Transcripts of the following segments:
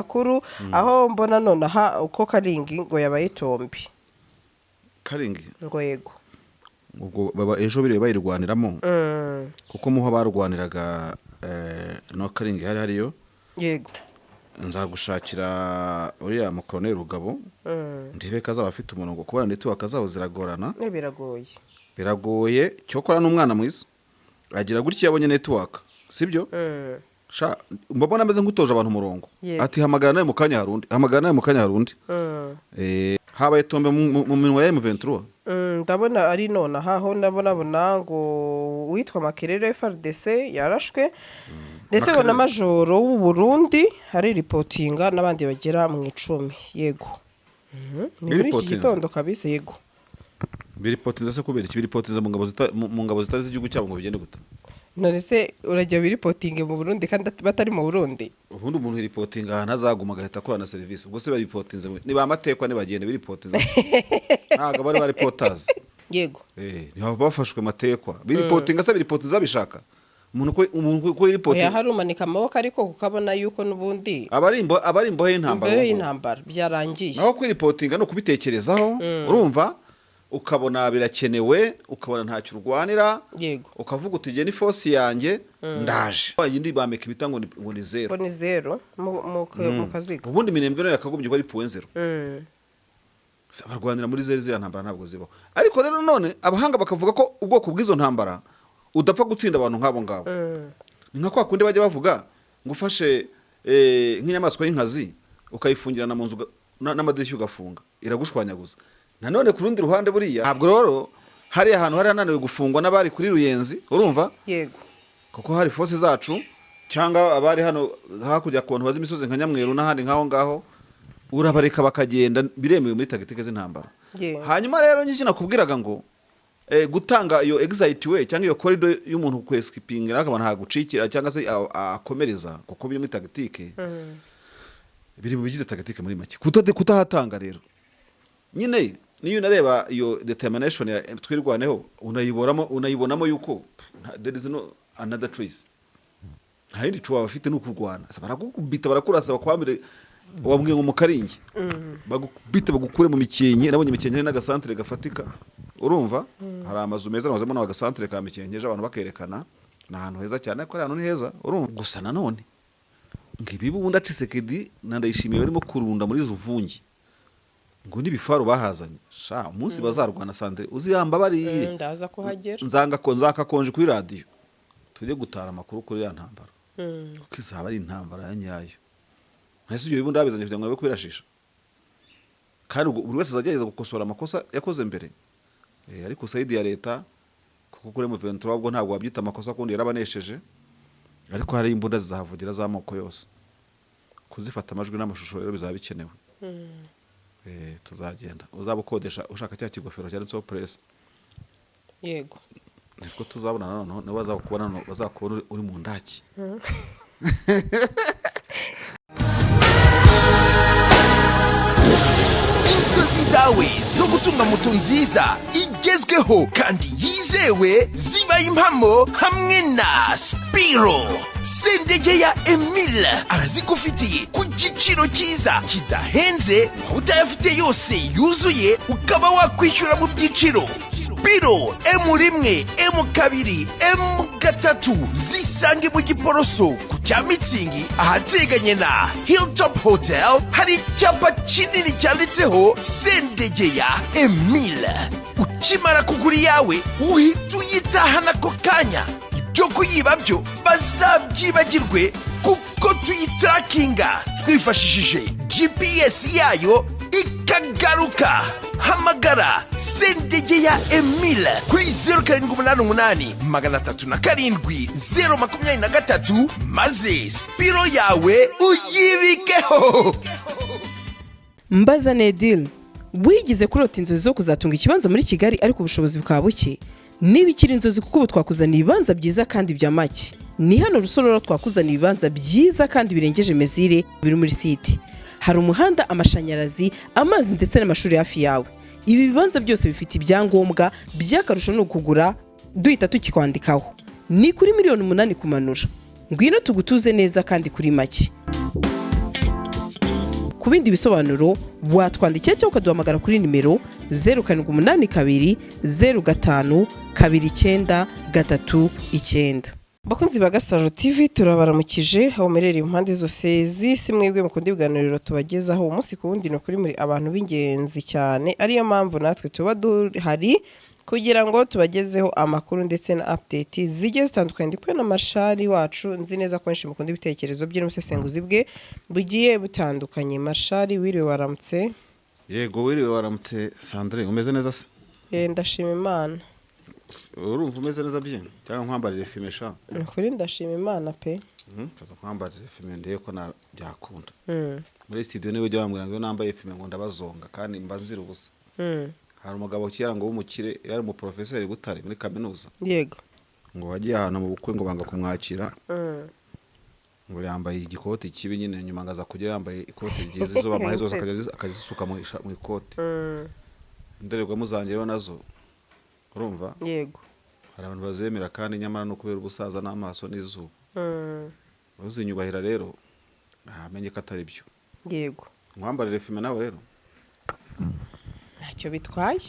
makuru aho mbona none aha uko Karingi ngo yabaye tombi Karingi ngo yego ubwo baba ejo bire bayirwaniramo kuko muho barwaniraga no Karingi hariyo yego nzagushakira uriya mu Colonel Rugabo ndibe kazaba afite umurongo kubana network kazaho ziragorana biragoye cyokora n'umwana mwiza agira gutya yabonye network sibyo sha mbabona ameze nk'utoje abantu umurongo ati hamagara naye mu kanya harundi habaye tombe mu minwa ya M23 ndabona ari none aho ndabona ngo witwa Makerere FRDC yarashwe ndetse ngo na majoro w'u Burundi hari reportinga n'abandi bagera mu 10 yego ni muri iki gitondo kabisa yego biripotinze se kubera iki biripotinze mu ngabo zitari z'igihugu cyabo ngo bigende guta none urajya biripotinge mu Burundi kandi batari mu Burundi ubundi umuntu iripotinga ahantu azaguma agahita akorana service ubwo se baripotinze ni ba matekwa ne bagende biripotinze ntago bari reporters yego ni bafashwe matekwa biripotinga se biripotinza bishaka umuntu ko iripotinga oya harumanika amaboko ariko kukabona yuko nubundi abarimbo y'intambara byarangiye naho kwiripotinga no kubitekerezaho urumva ukabona birakenewe ukabona ntacyo urwanira yego ukavuga utige ni force yanjye ndaje yindi bameka ibitango ngo ni zero ni zero mu kaziga ubundi minembwe no yakagombye ko ari point zero barwanira muri zero ntambara ntabwo zibaho ariko rero none abahanga bakavuga ko ubwoko bw'izo ntambara udapfa gutsinda abantu nk'abo ngabo ni nka kwa kundi bajya bavuga ngo ufashe nk'inyamaswa y'inkazi ukayifungirana mu nzu n'amadirishya ugafunga iragushwanyaguza nanone ku rundi ruhande buriya ntabwo rero hari ahantu hari hananiwe gufungwa n'abari kuri Ruyenzi urumva yego kuko hari force zacu cyangwa abari hano hakurya ku bantu bazi imisozi nka Nyamweru n'ahandi nkaho ngaho urabareka bakagenda biremewe muri tagitike z'intambara hanyuma rero nyinshi nakubwiraga ngo gutanga iyo exit way cyangwa iyo corridor y'umuntu ku escaping akabana hagucikira cyangwa se akomereza kuko biri muri tagitike biri mu bigize tagitike muri make kutahatanga rero nyine niyo nareba iyo determination ya twirwaneho unayibonamo yuko there is no another choice nta yindi cyo bafite no kurwana barakubita barakurasa bakwambire wabwiye ngo mu Karingi bagubita bagukure mu mikenke nabonye imikenke n'agasantere gafatika urumva hari amazu meza nazemo n'agasantere ka mikenke abantu bakerekana na ahantu heza cyane ko ari ahantu ni heza urumva gusa nanone ngibi bundi atisekedi nandayishimiye barimo kurunda muri Ruvungi ngo nibifaru bahazanye sha umunsi bazarwana sandre uziyamba bari ndaza kuhagera nzaka konje kuri radio tujye gutara amakuru kuri ya ntambara ukizaba ari intambara ya nyayo ntese ibyo bibundi abizanye kugira ngo nabe kwirashisha kandi buri wese azagerageza gukosora amakosa yakoze mbere ariko Saidi ya leta kuko kuri M23 ubwo ntabwo wabyita amakosa kundi yarabanesheje ariko hari imbunda zizahavugira z'amoko yose kuzifata amajwi n'amashusho rero bizaba bikenewe tuzagenda uzabukodesha ushaka cya kigofero cyanditseho press yego niko tuzabona none bazakubona uri mu ndaki inzozi zawe zo gutunga moto nziza igezweho kandi yizewe zibaye impamo hamwe na Spiro Sendegeya Emile arazigufitiye ku giciro cyiza kidahenze utayafite yose yuzuye ukaba wakwishyura mu byiciro Spiro M1 M2 M3 zisange mu Giporoso ku Cyamitsingi ahateganye na Hilltop Hotel hari icyapa kinini cyanditseho Sendegeya Emile ukimara kugura yawe uhita uyitahana ako kanya ibyo kuyiba byo bazabyibagirwe kuko tuyitrakinga twifashishije GPS yayo ikagaruka hamagara Sendegeya Emile kuri 0788 307 maze Spiro yawe uyibikeho. Mbaza Nedil wigize kurota inzozi zo kuzatunga ikibanza muri Kigali ariko ubushobozi bwa buke niba ikiri inzozi kuko twakuzaniye ibibanza byiza kandi bya make ni hano Rusororo twakuzaniye ibibanza byiza kandi birengeje mezire biri muri site hari umuhanda amashanyarazi amazi ndetse n'amashuri hafi yawe ibi bibanza byose bifite ibyangombwa by'akarusho no kugura duhita tukikwandikaho ni kuri miliyoni 8 kumanura ngwino tugutuze neza kandi kuri make ku bindi bisobanuro watwandikira cyangwa ukaduhamagara kuri nimero 0782 05 29 39. Bakunzi ba Gasaro TV turabaramukije aho merereye impande zose z'isi mwebwe mukunda ibiganiro tubagezaho umunsi ku wundi no kuri muri abantu b'ingenzi cyane ariyo mpamvu natwe tuba duhari kugira ngo tubagezeho amakuru ndetse na update zigeze zitandukanye ndikwe na Marshal wacu nzi neza ko benshi mukunda ibitekerezo bye n'umusesenguzi bwe bugiye butandukanye. Marshal wiriwe waramutse? Yego wiriwe waramutse Sandrine, umeze neza se? Ndashima Imana. Urumva umeze neza bye cyangwa nkwambarire filme sha? Kuri ndashima Imana pe. Kaza nkwambarire filme ndiye ko na byakunda. Muri studio niwe ujya bambwira ngo nambaye filme ngo ndabazonga kandi mba nzira ubusa. Hari umugabo kiyara ngo w'umukire yari mu professeur Butare muri kaminuza. Yego. Ngo wagiye ahantu mu bukwe ngo banga kumwakira. Ngo yambaye igikoti kibi nyine nyuma ngaza kujya yambaye ikoti ryiza izuba amahezo akazisuka mu ikoti. Ndererwa muzange rero nazo. Urumva? Yego. Hari abantu bazemera kandi nyamara no kubera ubusaza n'amaso n'izuba. Uzinyubahira rero amenye ko atari byo. Yego. Mwambarire filme nawe rero. Ntacyo bitwaye.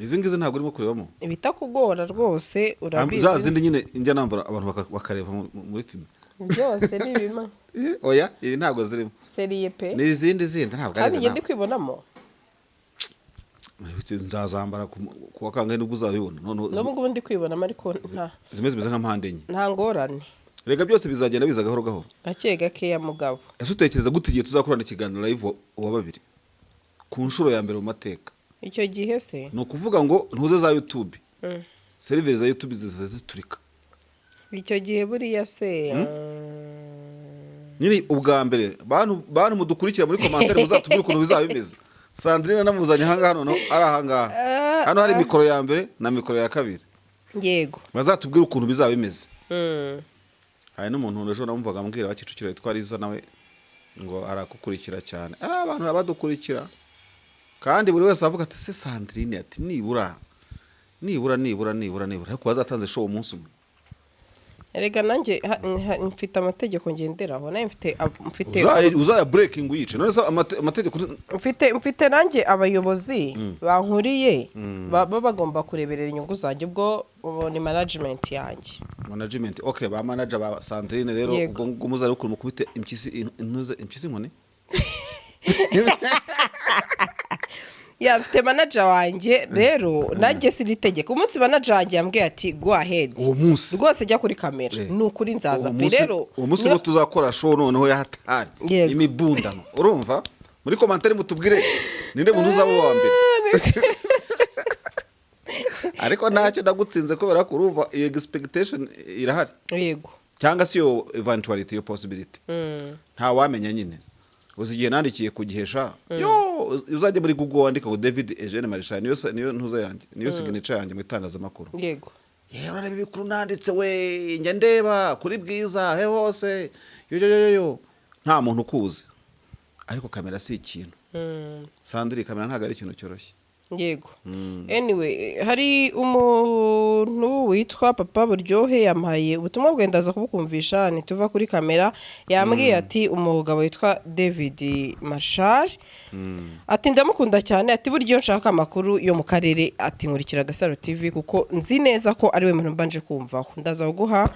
Izi ngizi ntabwo urimo kurebamo. Ibitakugora rwose urabizi. Za zindi nyine njya nambara abantu bakareva muri filme. Byose ni bimwe. Oya, iri ntabwo zirimo. Serie pe. Ni izindi ntabwo ari. Kandi ngende kwibonamo. Nzazambara kuwa kangahe nubwo uzabibona. N'ubwo ndi kwibonamo ariko nta. Zimeze nka mpande enye. Nta ngorane. Rega byose bizagenda biza gahoro gahoro. Gake gake ya mugabo. Ese utekereza gute igihe tuzakorana ikiganiro live wa babiri? Ku nshuro ya mbere mu mateka. Icyo gihe se no kuvuga ngo ntuze za YouTube. Seriveri za YouTube ziturika. Icyo gihe buriya se nyiri ubwa mbere bantu mudukurikira muri commentaire muzatubwira ukuntu bizaba bimeze. Sandrine namuzanye hanga hano no ari ahanga. Hano hari mikoro ya mbere na mikoro ya kabiri. Yego. Bazatubwira ukuntu bizaba bimeze. Hari n'umuntu ejo namumvaga ambwira bakicukira twariza nawe ngo arakukurikira cyane. Abantu abadukurikira kandi buri wese avuga ati se Sandrine ati nibura ariko bazatanze show umunsi umwe. Erega nanjye mfite amategeko ngenderaho naye mfite uzaya breaking uyice none amategeko mfite nanjye abayobozi bankuriye baba bagomba kureberera inyungu zanjye ubwo ni management yanjye. Okay, ba manager ba Sandrine rero ubwo muzari ukuri mukubite impyisi nkone. Ya mfite manager wanjye rero nanjye siritegeka umunsi manager wanjye yambwiye ati go ahead rwose jya kuri kamera nukuri nzaza rero umunsi ngo tuzakora show noneho yahatari imibundano urumva muri commentaire mutubwire ninde muntu uzaba wa mbere. Ariko ntacyo ndagutsinze kubera ko urumva iyo expectation irahari. Yego. Cyangwa si yo eventuality yo possibility. Nta wamenya nyine. Uzigiye nandikiye kugihesha uzajye muri Google wandika ngo David Eugene Marshal niyo ntuza yanjye niyo signature yanjye mu itangazamakuru. Yego. Urareba ibikuru nanditse we njya ndeba kuri Bwiza he hose yo nta muntu ukuzi ariko kamera si ikintu. Sandrine kamera ntago ari ikintu cyoroshye. Yego. Anyway, hari umuntu witwa Papa Buryohe yamaye ubutumwa bwendaza kubukumvisha nituva kuri kamera yambwiye ati umugabo witwa David Marshal ati ndamukunda cyane ati buryo nshaka amakuru yo mu karere ati nkurikira Gasaro TV kuko nzi neza ko ari we muntu mbanje kumvaho ndaza guha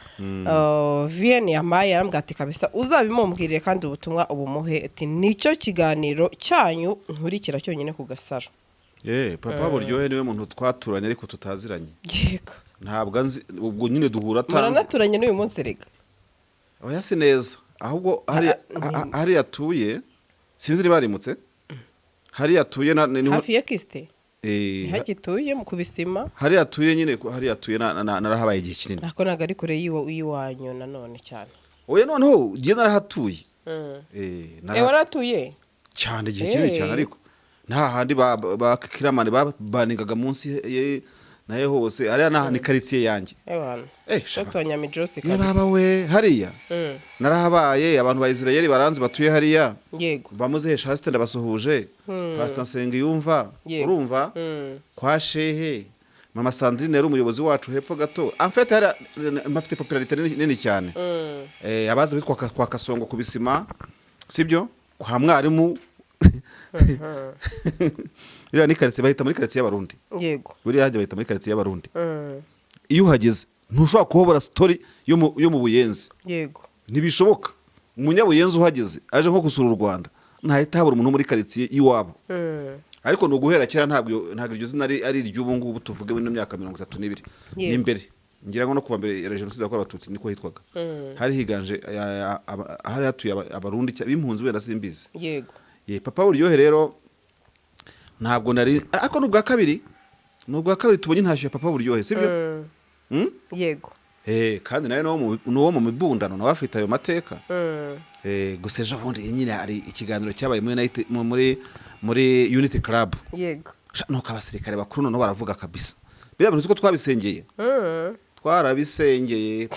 VN yamaye arambwira ati kabisa uzabimumbwirire kandi ubutumwa ubumuhe ati nicyo kiganiro cyanyu nkurikira cyonyine ku Gasaro. Papa Buryohe niwe muntu twaturanye ariko tutaziranye. Yego. Ntabwo nzi ubwo nyine duhura tanze. Muranaturanye n'uyu munsi rega. Oya si neza. Ahubwo hari yatuye sinzi ni barimutse. Hari yatuye ni hafi ya Kiste. Hagituye mu kubisima. Hari yatuye nyine hari yatuye narahabaye igihe kinini. Nako nagari kure yiwanyu nanone cyane. Oya noneho giye narahatuye. Waratuye? Cyane igihe kinini cyane ariko nta handi bakiramane baningaga munsi naye hose hariya nahandi quartier yanjye. Shotonya Mijosi kabisa. Baba we hariya. Narahabaye abantu ba Israel baranze batuye hariya. Yego. Bamuzehesha hasi ndabasuhuje. Pastor Nsengiyumva urumva kwa Shehe. Mama Sandrine yari umuyobozi wacu hepfo gato. En fait hari mafite popularité nini cyane. Abaza bitwa kwa Kasongo kubisima. Sibyo? Kwa mwarimu iriya ni karitsiye bahita muri karitsiye y'abarundi yego buriya hajya bahita muri karitsiye y'abarundi iyo uhageze ntushobora kuhobora sitori yo mu buyenzi yego ntibishoboka umunyabuyenzi uhageze aje nko gusura u Rwanda ntahita habura umuntu muri karitsiye y'iwabo ariko ni uguhera kera ntabwo iryo zina ari iry'ubu ngubu tuvuge muri myaka 32 n'imbere ngira ngo no kuva mbere ya jenoside yakorewe abatutsi niko hitwaga hari higanje hari hatuye abarundi b'impunzi wenda simbizi yego papa Buryohe rero ntabwo nari ariko n'ubwa kabiri tubonye ntashyo ya papa Buryohe sibyo yego kandi nawe n'uwo mu mibundano nawe afite ayo mateka gusa ejo bundi nyine hari ikiganiro cyabaye muri Unity Club yego nuko abasirikare bakuru noneho baravuga kabisa biriya bintu ko twabisengeye twarabisengeye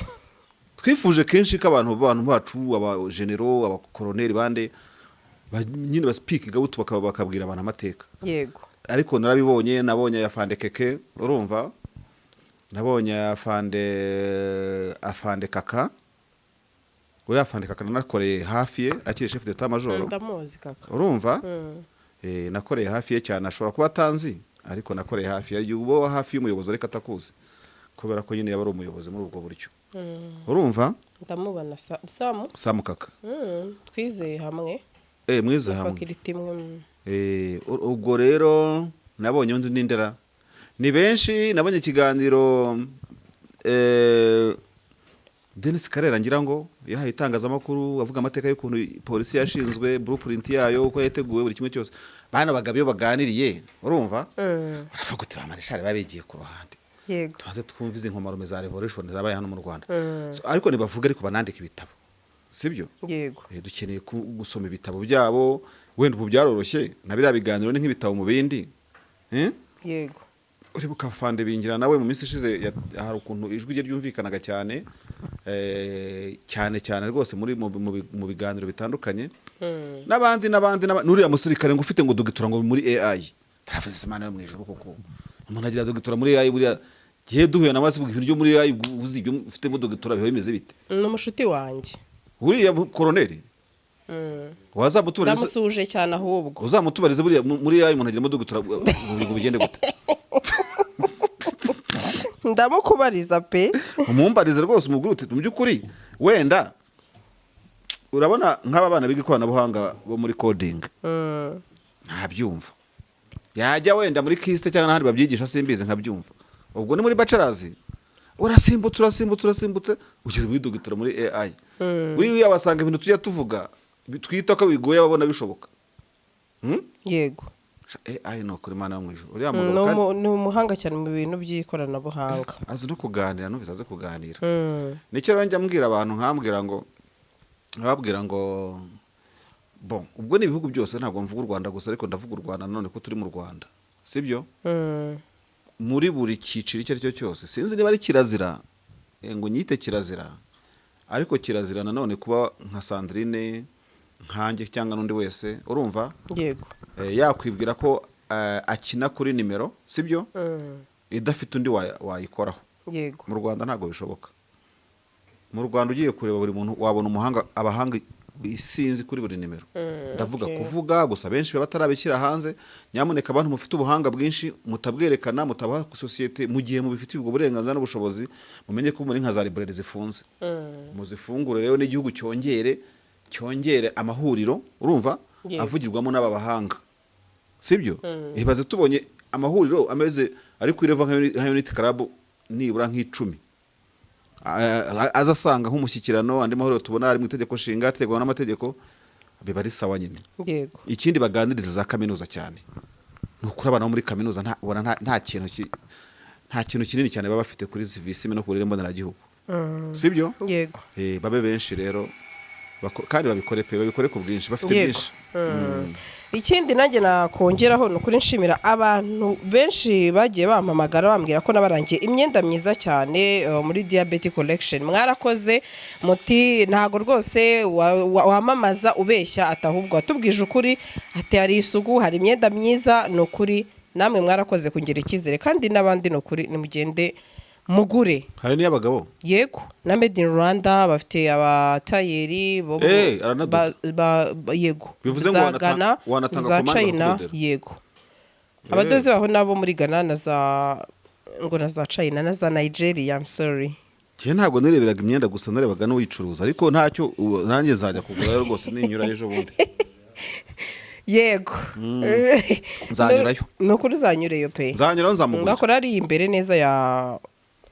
twifuje kenshi ko abantu bacu abagenero abakoroneri bande nyine baspeak gabutu bakabwira abantu amateka yego ariko narabibonye nabonye afande Keke urumva nabonye afande Kaka uriya afande Kaka nakoreye hafi ye akiri chef d'état major ndamuzi Kaka urumva nakoreye hafi ye cyane ashobora kuba atanzi ariko nakoreye hafi ye ubo hafi y'umuyobozi ariko atakuzi kubera ko nyine yaba ari umuyobozi muri ubwo buryo urumva ndamubana Samu Kaka twizeye hamwe mwize hamwe ubwo rero nabonye undi nindera ni benshi nabonye ikiganiro Denis Karera ngira ngo yahaye itangazamakuru avuga amateka y'ukuntu polisi yashinzwe blueprint yayo uko yateguwe buri kimwe cyose bana bagabyo baganiriye urumva baravuga uti bamarishare babigiye ku ruhande yego tubaze twumvize inkomarume za revolution zabaye hano mu Rwanda ariko nibavuga ariko banandika ibitabo sibyo yego dukeneye gusoma ibitabo byabo wenda ubu byaroroshye na biriya biganiro ni nk'ibitabo mu bindi yego uribuka afande bingira nawe mu minsi ishize hari ukuntu ijwi rye ryumvikanaga cyane cyane rwose mu biganiro bitandukanye n'abandi n'uriya musirikare ngo ufite ngo dogitura ngo muri AI taravuze Imana yo mwijuru koko umuntu agira dogitura muri AI buriya gihe duhuye na masivuga ibintu byo muri AI uzi ibyo ufite mu dogitura biho bimeze bite n'umushuti wanjye uriya koroneri wazamutubariza ndamusuje cyane ahubwo uzamutubariza buriya muri AI umuntu agira mu dogitura ngo bigende gute ndamukubariza pe umumbarize rwose umuguru uti mu byukuri wenda urabona nk'aba bana biga ikoranabuhanga bo muri coding ntabyumva yajya wenda muri kiste cyangwa n'ahandi babyigisha simbize nkabyumva ubwo ni muri bachelors urasimbutse ukize muri dogitora muri AI uri yabasanga ibintu tujya tuvuga twita ko bigoye ababona bishoboka yego AI no kuri Imana yo mwijuru uriya ni umuhanga cyane mu bintu by'ikoranabuhanga azi no kuganira no bizaze kuganira nicyo rero njya mbwira abantu nkababwira ngo bon ubwo ni ibihugu byose ntabwo mvuga u Rwanda gusa ariko ndavuga u Rwanda none ko turi mu Rwanda sibyo muri buri cyiciro icyo ari cyo cyose sinzi niba ari kirazira ngo nyite kirazira ariko kirazira nanone kuba nka Sandrine nkanjye cyangwa n'undi wese urumva yego yakwibwira ko akina kuri nimero sibyo idafite undi wayikoraho yego mu Rwanda ntabwo bishoboka mu Rwanda ugiye kureba buri muntu wabona abahanga isinzi kuri buri nimero ndavuga kuvuga gusa benshi baba batarabishyira hanze nyamuneka abantu mufite ubuhanga bwinshi mutabwerekana mutabaha societe mu gihe mubifite ubwo burenganzira n'ubushobozi mumenye ko muri nka za library zifunze muzifungure rero n'igihugu cyongere amahuriro urumva avugirwamo n'aba bahanga sibyo ibaze tubonye amahuriro ameze ari kwireva nka Unity Club nibura nk'icumi azasanga nk'umushyikirano andi mahoro tubona ari mu itegeko nshinga ategwa n'amategeko biba ari sawa nyine yego ikindi baganiriza za kaminuza cyane nukuri abana muri kaminuza nta kintu kinini cyane baba bafite kuri service no kurire mboneragihugu sibyo yego babe benshi rero kandi babikore ku bwinshi bafite byinshi ikindi nanjye nakongeraho ni ukuri nshimira abantu benshi bagiye bampamagara bambwira ko nabarangiye imyenda myiza cyane muri Diabetes Collection mwarakoze muti ntago rwose wamamaza ubeshya atahubwo atubwije ukuri ati hari isuku hari imyenda myiza ni ukuri namwe mwarakoze kugira ikizere kandi n'abandi ni ukuri nimugende mugure. hari n'iy'abagabo Yego na Made in Rwanda bafite abatayeri bo yego bivuze ngo za Ghana wanatanga za commande China bakakudodera. yego abadozi baho nabo muri Ghana na za China na za Nigeria. I'm sorry. Njye ntabwo nareberaga imyenda gusa narebaga n'uyicuruza ariko ntacyo nanjye nzajya kugura rwose ninyura ejo bundi. Yego nzanyurayo nukuri uzanyureyo pe. nzanyurayo nzamugura ngakora ari imbere neza ya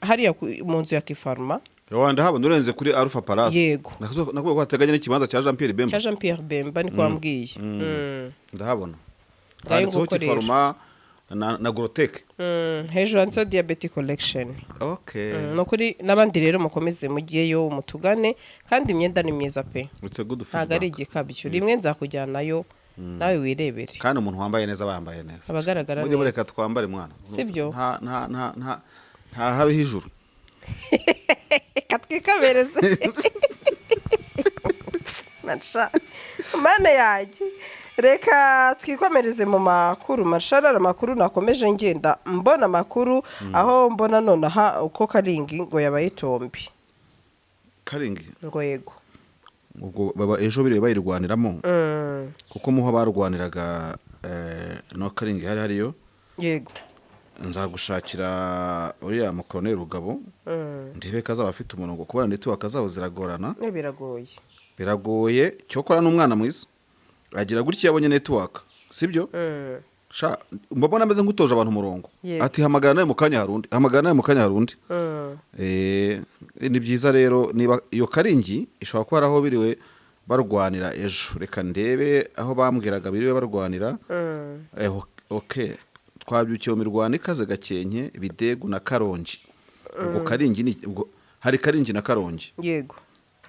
hariya mu nzu ya Kifarma. wanda haba nurenze kuri Alpha Palace. Yego nakuvuga ko hateganya n'ikibanza cya Jean Pierre Bemba. cya Jean Pierre Bemba ni kwambwiye. Ndahabona Ngayo Kifarma na Grotech. Hejuru handitseho Diabetes Collection. Okay. Nukuri n'abandi rero mukomeze mugiyeyo mutugane kandi imyenda ni myiza pe. Ntago ari igikabyo rimwe nzakujyanayo nawe wirebere. Kandi umuntu wambaye neza bambaye neza. Abagaragara neza. Mujye mureka twambare mwana. Sibyo? nta habe hijuru. Katwikabereze. Nacha. Mana yaje. Reka twikomereze mu makuru masharara amakuru nakomeje ngenda mbona makuru aho mbona nonaha uko Karingi ngo yabaye tombi. Karingi Ngo yego. ubwo baba ejo bire bayirwaniramo kuko muho barwaniraga no Karingi hariyo Yego. nzagushakira uriya mu Colonel Rugabo ndibe kazaba afite umurongo kubana ndetse wakazaho ziragorana. Biragoye cyokora n'umwana mwiza agira gutya yabonye network sibyo sha mbabona ameze nk'utoje abantu umurongo ati hamagara nawe mu kanya harundi ni byiza rero niba iyo Karingi ishobora kuba aho biriwe barwanira ejo reka ndebe aho bambwiraga biriwe barwanira okay twabyukiye mu mirwano ikaze Gakenke Bidegu na Karongi ubwo Karingi ni ubwo hari Karingi na Karongi Yego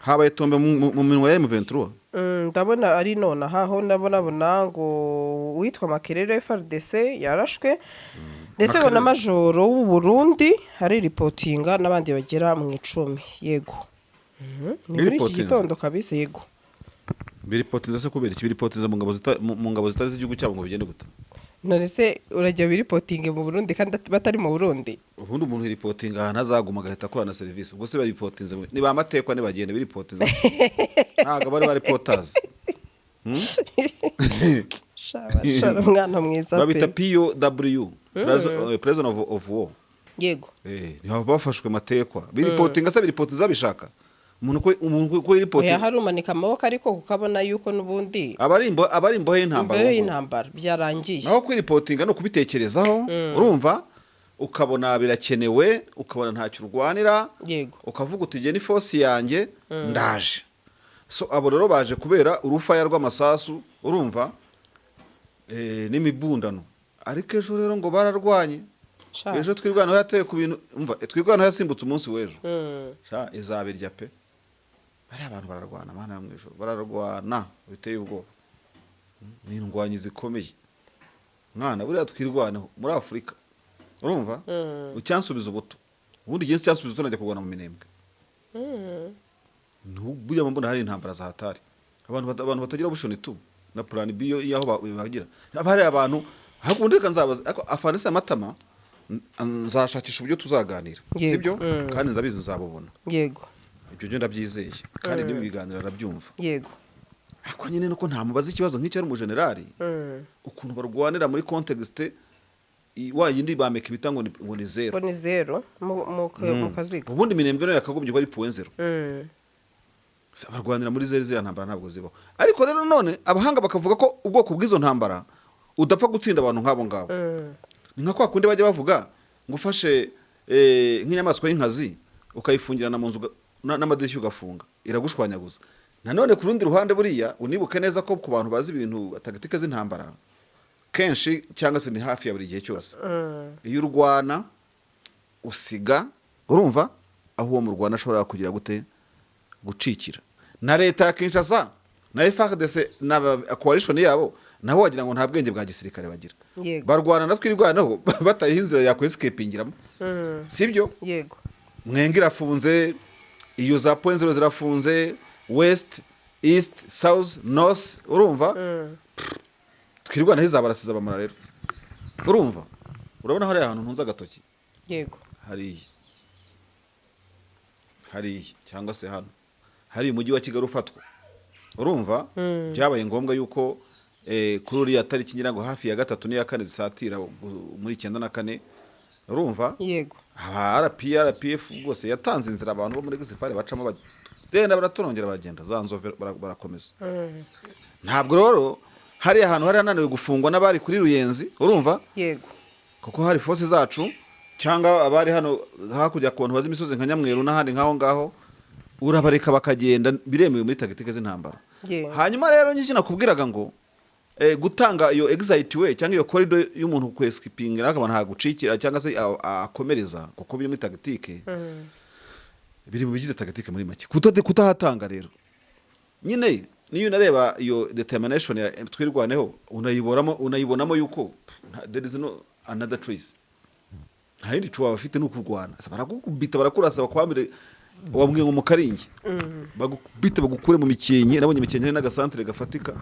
habaye tombe mu minwa ya M23 ndabona ari nona haho ndabona ngo witwa Makerere FRDC yarashwe ndetse ngo na majoro w'u Burundi hari reportinga n'abandi bagera mu 10 yego ni muri iki gitondo kabisa yego biripotinza se kubera iki biripotinza mu ngabo zitari z'igihugu cyabo ngo bigende guta none se urajya biripotinge mu Burundi kandi batari mu Burundi ubundi umuntu iripotinga ahantu azaguma agahita akorana service ubwo se baripotinze ni ba matekwa ne bagende biripotinza ntago bari reporters shara mwana mwiza pe babita POW President of War yego ni bafashwe matekwa biripotinga se biripotinza bishaka umuntu ko iripotinga harumanika amaboko ariko kukabona yuko nubundi abarimbo y'intambara byarangiye naho kwiripotinga no kubitekerezaho urumva ukabona birakenewe ukabona ntacyo urwanira yego ukavuga uti je ni force yanjye ndaje so abo rero baje kubera urufaya rw'amasasu urumva n'imibundano ariko ejo rero ngo bararwanye ejo twirwanaho yateye ku bintu umva twirwanaho yasimbutse umunsi w'ejo sha izabirya pe bari abantu bararwana mana ya mwijoro bararwana biteye ubwoba ni indwanyi zikomeye mwana buriya twirwanaho muri Afrika urumva ucyansubiza ubuto ubundi gihe cyansubiza uto najya kurwana mu minembwe n'ubuya mbona hari intambara za hatari abantu batagira bushoni tu na plan B yaho bagira abari abantu hakundi kanzabaza afanise amatama nzashakisha uburyo tuzaganira sibyo kandi ndabizi nzabubona yego ibyo byo ndabyizeye kandi nibi biganira arabyumva yego ariko nyine nuko nta mubaza ikibazo nk'icyo ari mu generali ukuntu barwanira muri context wayindi bameka ibitango ngo ni zero ngo ni zero mu kaziga ubundi minembwe no yakagombye ko ari point zero barwanira muri zero ntambara ntabwo zibaho ariko rero none abahanga bakavuga ko ubwoko bw'izo ntambara udapfa gutsinda abantu nk'abo ngabo ni nka kwa kundi bajya bavuga ngo ufashe nk'inyamaswa y'inkazi ukayifungirana mu nzu n'amadirishya ugafunga iragushwanyaguza nanone ku rundi ruhande buriya unibuke neza ko ku bantu bazi ibintu tactique z'intambara kenshi cyangwa se ni hafi ya buri gihe cyose iyo urwana usiga urumva aho uwo murwana ashobora kugira gute gucikira na leta ya Kinshasa na FARDC na coalition yabo nabo wagira ngo nta bwenge bwa gisirikare bagira barwana natwirwanaho batayihinzira ya escapingiramo sibyo yego mwengira afunze iyo za point zero zirafunze west east south north urumva twirwana hizabarasiza bamara rero urumva urabona hari ahantu ntunza gatoki yego hari hariya cyangwa se hano hari umujyi wa Kigali ufatwa urumva byabaye ngombwa yuko kuri uriya tariki ngira ngo hafi ya 3 n'iya 4 zisatira muri 94 urumva yego RPF rwose yatanze inzira abantu bo muri Gisifari bacamo bagenda baratorongera baragenda za nzove barakomeza ntabwo rero hari ahantu hari hananiwe gufungwa n'abari kuri Ruyenzi urumva yego kuko hari force zacu cyangwa abari hano hakurya ku bantu bazi imisozi nka Nyamweru n'ahandi nkaho ngaho urabareka bakagenda biremewe muri tagitike z'intambara hanyuma rero nyinshi nakubwiraga ngo gutanga iyo exit way cyangwa iyo corridor y'umuntu ku escaping akabana hagucikira cyangwa se akomereza kuko biri muri tagitike biri mu bigize tagitike muri make kutahatanga rero nyine niyo nareba iyo determination ya twirwaneho unayibonamo yuko there is no another choice nta yindi cuba bafite n'ukurwana barakubita barakurasa bakwambire wabwiye ngo mukaringi bagubite bagukure mu mikenke nabonye imikenke n'agasantere gafatika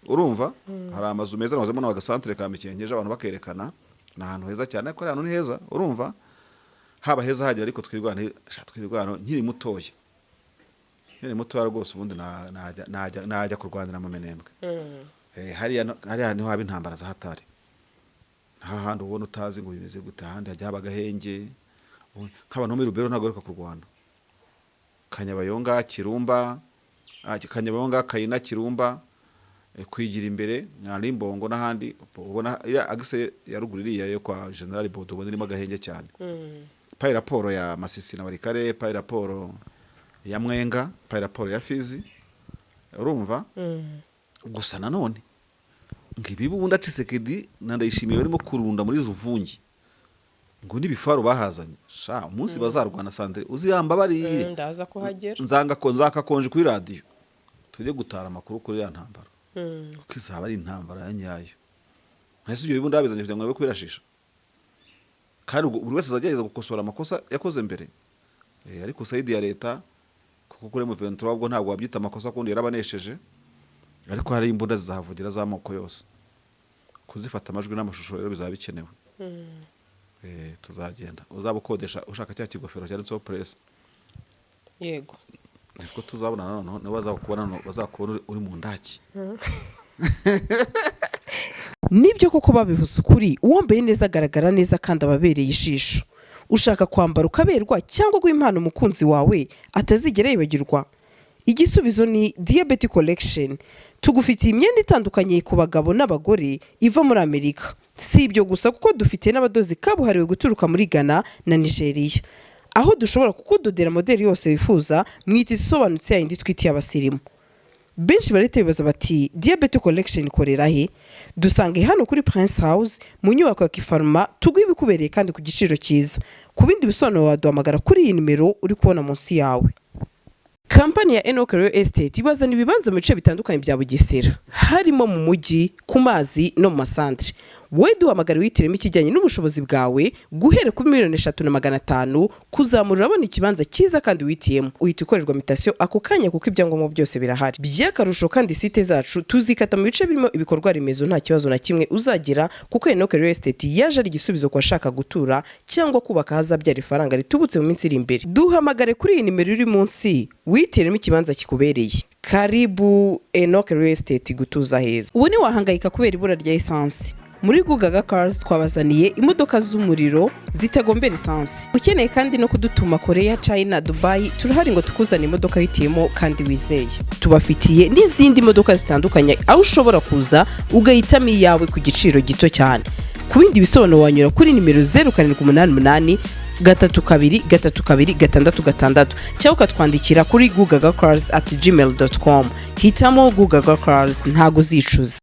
urumva hari amazu meza nazemo n'agasantere ka mikenke abantu bakerekana na ahantu heza cyane ko ari ahantu heza urumva haba heza hagira ariko twirwana nkiri mutoya rwose ubundi najya kurwanira mu menembwe hariya niho haba intambara za hatari nta handi ubona utazi ngo bimeze gute ahandi hajya haba agahenge nk'abantu muri Rubero ntabwo baruka kurwana Kanyabayonga Kirumba Kanyabayonga Kayina Kirumba kwigira imbere Nyalimbongo n'ahandi ubona agise ya ruguru iriya yo kwa General Bodo ubona irimo agahenge cyane payi raporo ya Masisi na Barikare payi raporo ya Mwenga payi raporo ya Fizi urumva gusa nanone ngibi bundi Tshisekedi nandayishimiye barimo kurunda muri Ruvungi ngo nibifaru bahazanye sha umunsi bazarwana sandre uziyamba bari ndaza kuhagera nzaka konje kuri radio tujye gutara amakuru kuri ya ntambara ukizaba ari intambara ya nyayo ntese ibyo bibundi abizanye kugira ngo babe kwirashisha kandi buri wese azageza gukosora amakosa yakoze mbere ariko Saidi ya leta kuko kuri M23 ubwo ntabwo wabyita amakosa kundi yarabanesheje ariko hari imbunda zizahavugira z'amoko yose kuzifata amajwi n'amashusho rero bizaba bikenewe tuzagenda uzabukodesha ushaka cya kigofero cyanditseho press yego niko tuzabona none bazakubona uri mu ndaki nibyo koko babivuze ukuri uwambaye neza agaragara neza kandi ababereye ijisho ushaka kwambara ukaberwa cyangwa guha impano umukunzi wawe atazigera yibagirwa igisubizo ni Diabetes Collection tugufitiye imyenda itandukanye ku bagabo n'abagore iva muri Amerika si ibyo gusa kuko dufite n'abadozi kabuhariwe guturuka muri Ghana na Nigeria aho dushobora kukudodera modeli yose wifuza mwita isobanutse yindi twitiye abasirimu benshi barite bibaza bati Diabetes Collection ikorera he dusange hano kuri Prince House mu nyubako ya Kifarma tugwibikubereye kandi ku giciro cyiza ku bindi bisobanuro waduhamagara kuri iyi nimero uri kubona munsi yawe Kampani ya Enoch Real Estate ibazana ibibanza mu bice bitandukanye bya Bugesera harimo mu mujyi ku mazi no mu masantre we duhamagara witiremo ikijyanye n'ubushobozi bwawe guhera kuri 3,500,000 kuzamura abona ikibanza cyiza kandi witiyemo uhita ukorerwa mutation ako kanya kuko ibyangombwa byose birahari by'akarusho kandi site zacu tuzikata mu bice birimo ibikorwa remezo nta kibazo na kimwe uzagira kuko Enoch Real Estate yaje ari igisubizo kwa shaka gutura cyangwa kubaka hazabyara ifaranga ritubutse mu minsi iri imbere duhamagare kuri iyi nimero iri munsi witiremo ikibanza kikubereye karibu Enoch Real Estate gutuza heza ubu ni wahangayika kubera ibura rya essence muri Gugaga Cars twabazaniye imodoka z'umuriro zitagombera essence ukeneye kandi no kudutuma Korea China Dubai turahari ngo tukuzane imodoka hitiyemo kandi wizeye tubafitiye n'izindi modoka zitandukanye aho ushobora kuza ugahitamo iyawe ku giciro gito cyane ku bindi bisobanuro wanyura kuri nimero 0788 322666 cyangwa ukatwandikira kuri gugagacars@gmail.com hitamo Gugaga Cars ntago zicuza